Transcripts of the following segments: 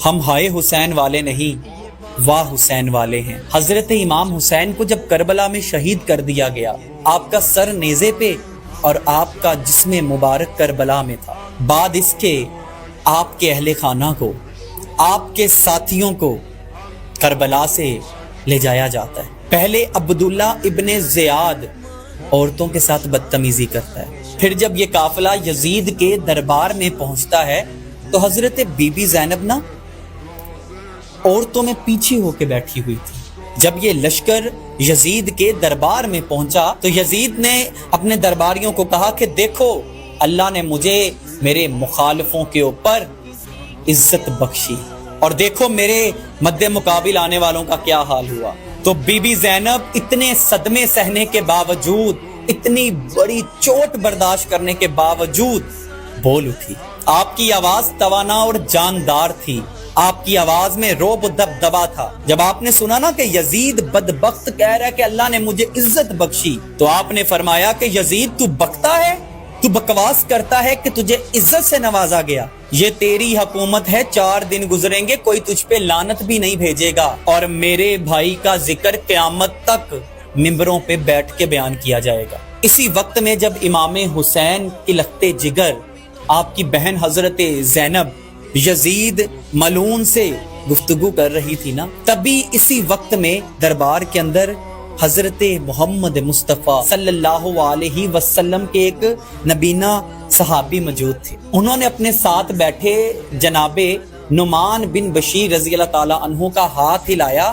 ہم ہائے حسین والے نہیں، واہ حسین والے ہیں۔ حضرت امام حسین کو جب کربلا میں شہید کر دیا گیا، آپ کا سر نیزے پہ اور آپ کا جسم مبارک کربلا میں تھا، بعد اس کے آپ کے اہل خانہ کو، آپ کے ساتھیوں کو کربلا سے لے جایا جاتا ہے۔ پہلے عبداللہ ابن زیاد عورتوں کے ساتھ بدتمیزی کرتا ہے، پھر جب یہ قافلہ یزید کے دربار میں پہنچتا ہے تو حضرت بی بی زینب نا عورتوں میں پیچھے ہو کے بیٹھی ہوئی تھی۔ جب یہ لشکر یزید کے دربار میں پہنچا تو یزید نے اپنے درباریوں کو کہا کہ دیکھو اللہ نے مجھے میرے مخالفوں کے اوپر عزت بخشی، اور دیکھو میرے مد مقابل آنے والوں کا کیا حال ہوا۔ تو بی بی زینب اتنے صدمے سہنے کے باوجود، اتنی بڑی چوٹ برداشت کرنے کے باوجود بول اٹھی۔ آپ کی آواز توانا اور جاندار تھی، آپ کی آواز میں رعب و دبدبا تھا۔ جب آپ نے سنا نا کہ یزید بدبخت کہہ رہا ہے کہ اللہ نے مجھے عزت بخشی، تو آپ نے فرمایا کہ یزید تو بکتا ہے، تو بکواس کرتا ہے کہ تجھے عزت سے نوازا گیا، یہ تیری حکومت ہے، 4 دن گزریں گے کوئی تجھ پہ لعنت بھی نہیں بھیجے گا، اور میرے بھائی کا ذکر قیامت تک ممبروں پہ بیٹھ کے بیان کیا جائے گا۔ اسی وقت میں جب امام حسین کی لختے جگر آپ کی بہن حضرت زینب یزید ملعون سے گفتگو کر رہی تھی نا، تبھی اسی وقت میں دربار کے اندر حضرت محمد مصطفیٰ صلی اللہ علیہ وسلم کے ایک نبینا صحابی موجود تھے۔ انہوں نے اپنے ساتھ بیٹھے جناب نعمان بن بشیر رضی اللہ تعالی عنہ کا ہاتھ ہلایا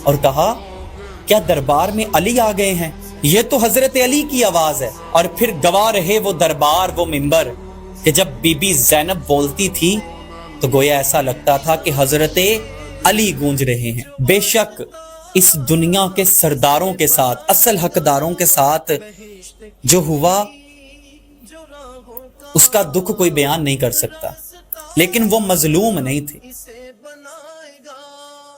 اور کہا کیا دربار میں علی آ گئے ہیں؟ یہ تو حضرت علی کی آواز ہے۔ اور پھر گواہ رہے وہ دربار، وہ منبر، کہ جب بی بی زینب بولتی تھی تو گویا ایسا لگتا تھا کہ حضرت علی گونج رہے ہیں۔ بے شک اس دنیا کے سرداروں کے ساتھ، اصل حقداروں کے ساتھ جو ہوا اس کا دکھ کوئی بیان نہیں کر سکتا، لیکن وہ مظلوم نہیں تھے۔